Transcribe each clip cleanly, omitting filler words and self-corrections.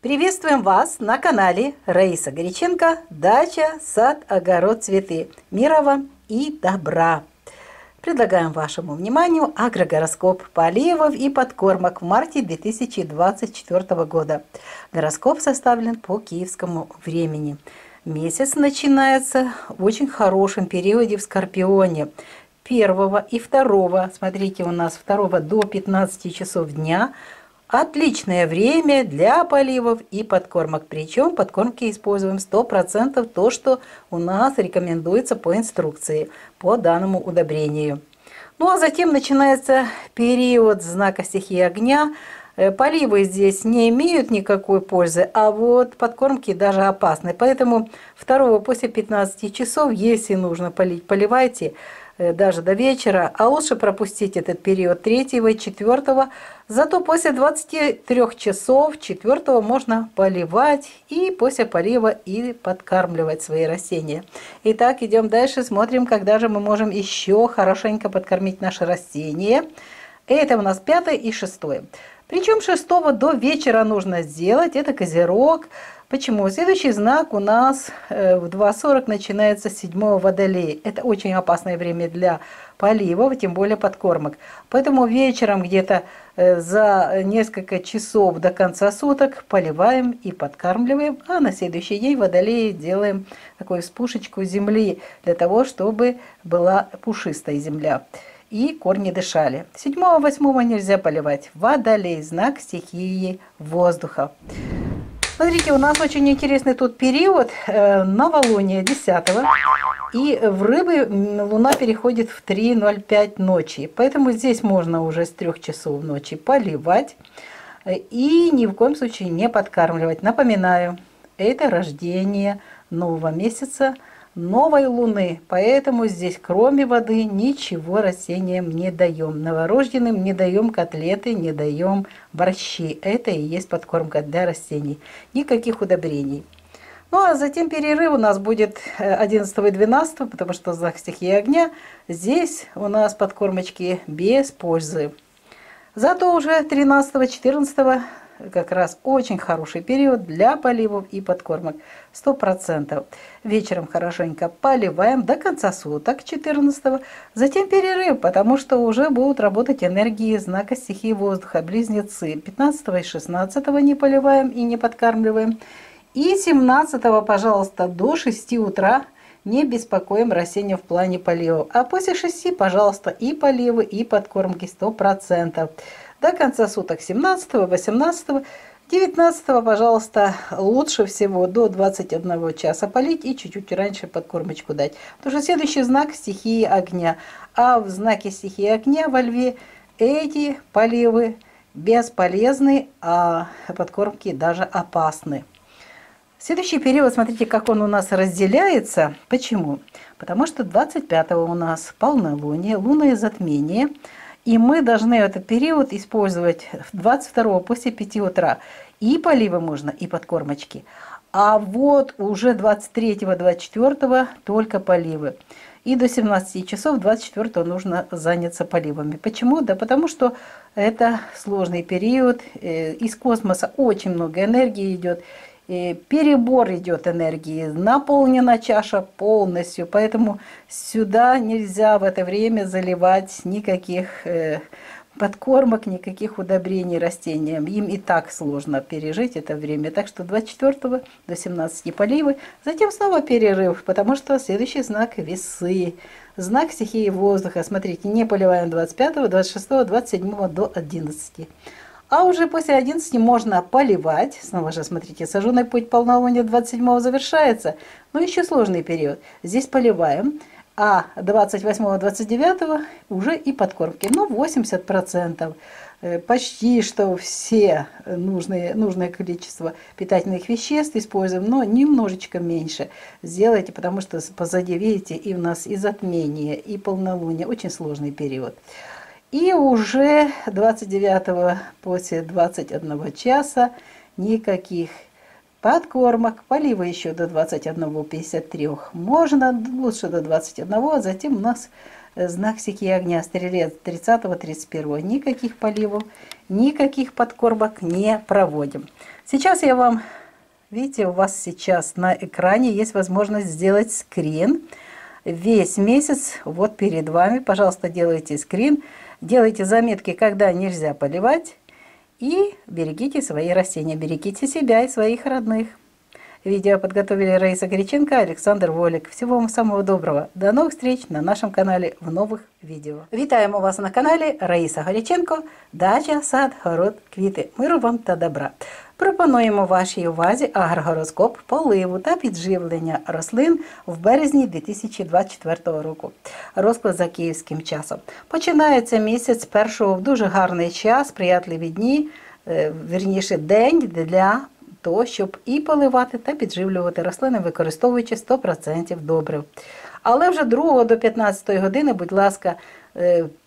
Приветствуем вас на канале Раиса Горяченко «Дача, сад, огород, цветы». Мира вам и добра! Предлагаем вашему вниманию агрогороскоп поливов и подкормок в марте 2024 года. Гороскоп составлен по киевскому времени. Месяц начинается в очень хорошем периоде в Скорпионе. 1 и 2, смотрите, у нас 2 до 15 часов дня. Отличное время для поливов и подкормок. Причем подкормки используем 100% то, что у нас рекомендуется по инструкции, по данному удобрению. Ну а затем начинается период знака стихии огня. Поливы здесь не имеют никакой пользы, а вот подкормки даже опасны. Поэтому 2 после 15 часов, если нужно полить, поливайте даже до вечера, а лучше пропустить этот период 3 и 4. Зато после 23 часов 4 можно поливать и после полива и подкармливать свои растения. Итак, идем дальше, смотрим, когда же мы можем еще хорошенько подкормить наши растения. Это у нас 5 и 6. Причем 6 до вечера нужно сделать, это Козерог. Почему? Следующий знак у нас в 2:40 начинается 7 Водолей. Это очень опасное время для поливов, тем более подкормок. Поэтому вечером где-то за несколько часов до конца суток поливаем и подкармливаем, а на следующий день Водолей делаем такую вспушечку земли для того, чтобы была пушистая земля и корни дышали. 7-8 нельзя поливать. Водолей, знак стихии воздуха. Смотрите, у нас очень интересный тут период, новолуние 10, и в Рыбы Луна переходит в 3:05 ночи. Поэтому здесь можно уже с 3 часов ночи поливать и ни в коем случае не подкармливать. Напоминаю, это рождение нового месяца, новой луны, поэтому здесь кроме воды ничего растениям не даем. Новорожденным не даем котлеты, не даем борщи. Это и есть подкормка для растений. Никаких удобрений. Ну а затем перерыв у нас будет 11 и 12, потому что знак стихии огня. Здесь у нас подкормочки без пользы. Зато уже 13-14 как раз очень хороший период для поливов и подкормок. 100%. Вечером хорошенько поливаем до конца суток 14. Затем перерыв, потому что уже будут работать энергии знака стихии воздуха, близнецы. 15 и 16 не поливаем и не подкармливаем. И 17, пожалуйста, до 6 утра не беспокоим растения в плане поливов. А после 6, пожалуйста, и поливы, и подкормки 100%. До конца суток 17, 18, 19, пожалуйста, лучше всего до 21 часа полить и чуть-чуть раньше подкормочку дать. Потому что следующий знак стихии огня. А в знаке стихии огня во Льве эти поливы бесполезны, а подкормки даже опасны. Следующий период, смотрите, как он у нас разделяется. Почему? Потому что 25 у нас полнолуние, лунное затмение. И мы должны этот период использовать 22 после 5 утра. И поливы можно, и подкормочки. А вот уже 23-24 только поливы. И до 17 часов 24 нужно заняться поливами. Почему? Да потому что это сложный период. Из космоса очень много энергии идет. Перебор идет энергии, наполнена чаша полностью, поэтому сюда нельзя в это время заливать никаких подкормок, никаких удобрений растениям. Им и так сложно пережить это время. Так что 24 до 17 поливы, затем снова перерыв, потому что следующий знак весы. Знак стихии воздуха. Смотрите, не поливаем 25, 26, 27 до 11. А уже после 11 можно поливать. Снова же, смотрите, саженый путь полнолуния 27 завершается. Но еще сложный период. Здесь поливаем. А 28-29 уже и подкормки. Ну, 80%. Почти что все нужное количество питательных веществ используем, но немножечко меньше сделайте, потому что позади, видите, и у нас и затмение, и полнолуние. Очень сложный период. И уже 29 после 21 часа никаких подкормок, поливы еще до 21:53 можно, лучше до 21, а затем у нас знак стихии огня, стрелец 30-31. Никаких поливов, никаких подкормок не проводим. Сейчас я вам, видите, у вас сейчас на экране есть возможность сделать скрин. Весь месяц вот перед вами, пожалуйста, делайте скрин, делайте заметки, когда нельзя поливать, и берегите свои растения, берегите себя и своих родных. Видео подготовили Раиса Горяченко, Александр Волик. Всего вам самого доброго. До новых встреч на нашем канале в нових відео. Вітаємо вас на каналі Раїса Горяченко, дача, сад, город, квіти. Миру вам та добра. Пропонуємо вашій увазі агрогороскоп поливу та підживлення рослин в березні 2024 року. Розклад за київським часом. Починається місяць 1 в дуже гарний час, сприятливі дні, вірніше день для того, щоб і поливати та підживлювати рослини, використовуючи 100% добрив. Але вже 2 до 15 години, будь ласка,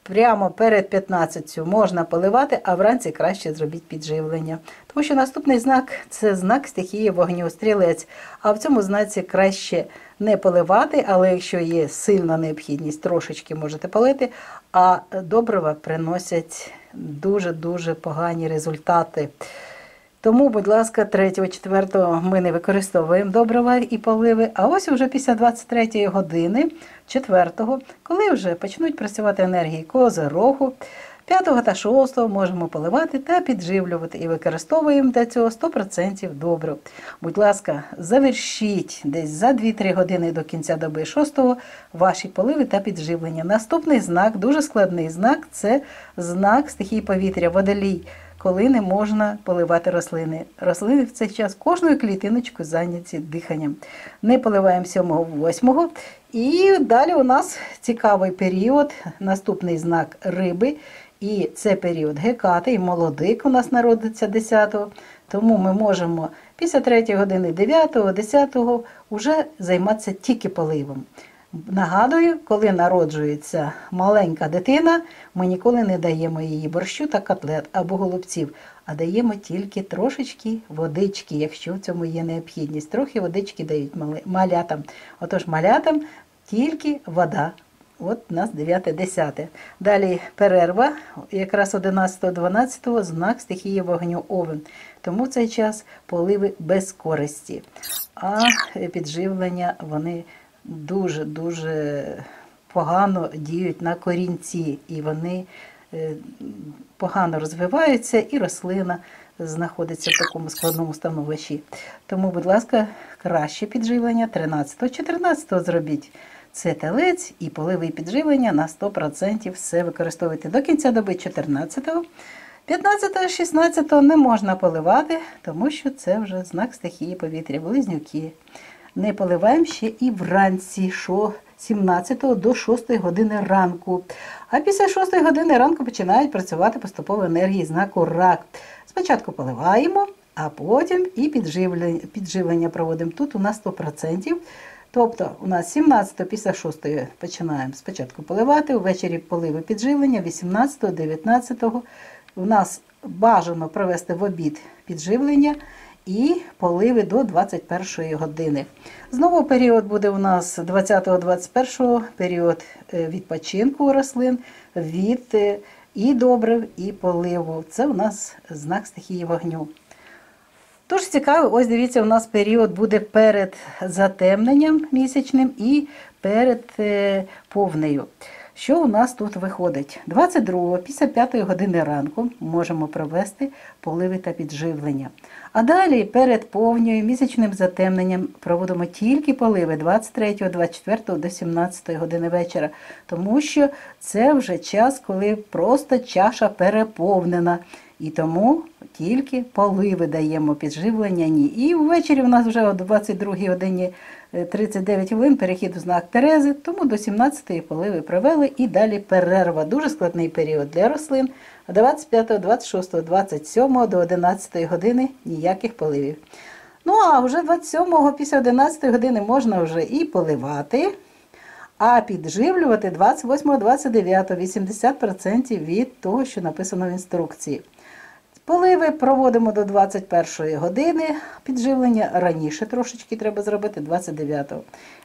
прямо перед 15 можна поливати, а вранці краще зробіть підживлення. Тому що наступний знак – це знак стихії вогню, стрілець. А в цьому знаці краще не поливати, але якщо є сильна необхідність, трошечки можете полити, а добрива приносять дуже-дуже погані результати. Тому, будь ласка, 3-4 ми не використовуємо добрива і поливи, а ось уже після 23 години, 4-го, коли вже почнуть працювати енергії Козирогу, 5 та 6 можемо поливати та підживлювати і використовуємо для цього 100% добрив. Будь ласка, завершіть десь за 2-3 години до кінця доби 6-го ваші поливи та підживлення. Наступний знак, дуже складний знак, це знак стихії повітря, водолій. Коли не можна поливати рослини. Рослини в цей час кожною клітиночкою зайняті диханням. Не поливаємо 7-8. І далі у нас цікавий період, наступний знак риби. І це період гекати, молодик у нас народиться 10-го. Тому ми можемо після 3 години 9-го, 10-го вже займатися тільки поливом. Нагадую, коли народжується маленька дитина, ми ніколи не даємо їй борщу та котлет або голубців, а даємо тільки трошечки водички, якщо в цьому є необхідність. Трохи водички дають малятам. Отож, малятам тільки вода. От у нас 9-10. Далі перерва, якраз 11-12 знак стихії вогню Овен. Тому в цей час поливи без користі, а підживлення вони дуже погано діють на корінці, і вони погано розвиваються, і рослина знаходиться в такому складному становищі. Тому, будь ласка, краще підживлення 13-14 зробіть. Це телець і поливи і підживлення на 100% все використовуйте до кінця доби 14-го. 15-16 не можна поливати, тому що це вже знак стихії повітря, близнюки. Не поливаємо ще і вранці, що 17 до 6 години ранку. А після 6 години ранку починають працювати поступово енергії знаку Рак. Спочатку поливаємо, а потім і підживлення проводимо. Тут у нас 100%. Тобто у нас 17 після 6 починаємо спочатку поливати, ввечері поливи підживлення, 18, 19 у нас бажано провести в обід підживлення і поливи до 21 години. Знову період буде у нас 20-21 період відпочинку рослин від і добрив, і поливу. Це у нас знак стихії вогню. Тож цікаво, ось дивіться, у нас період буде перед затемненням місячним і перед повнею. Що у нас тут виходить? 22-го, після 5 години ранку можемо провести поливи та підживлення. А далі перед повнею місячним затемненням проводимо тільки поливи 23-го, 24-го до 17 години вечора. Тому що це вже час, коли просто чаша переповнена. І тому тільки поливи даємо, підживлення ні. І ввечері у нас вже о 22 годині 39 хвилин перехід у знак Терези, тому до 17-ї поливи провели і далі перерва. Дуже складний період для рослин. 25, 26, 27 до 11 години ніяких поливів. Ну а вже 27-го після 11 години можна вже і поливати, а підживлювати 28, 29, 80% від того, що написано в інструкції. Поливи проводимо до 21 години підживлення. Раніше трошечки треба зробити 29-го.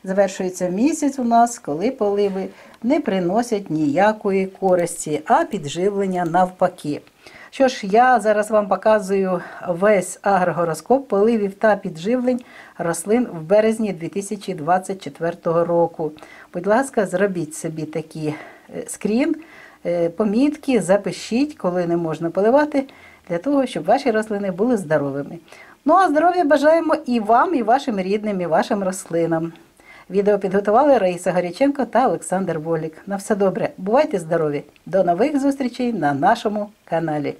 Завершується місяць у нас, коли поливи не приносять ніякої користі, а підживлення навпаки. Що ж, я зараз вам показую весь агрогороскоп поливів та підживлень рослин в березні 2024 року. Будь ласка, зробіть собі такий скрін, помітки, запишіть, коли не можна поливати, для того, щоб ваші рослини були здоровими. Ну, а здоров'я бажаємо і вам, і вашим рідним, і вашим рослинам. Відео підготували Раїса Горяченко та Олександр Волік. На все добре, бувайте здорові! До нових зустрічей на нашому каналі.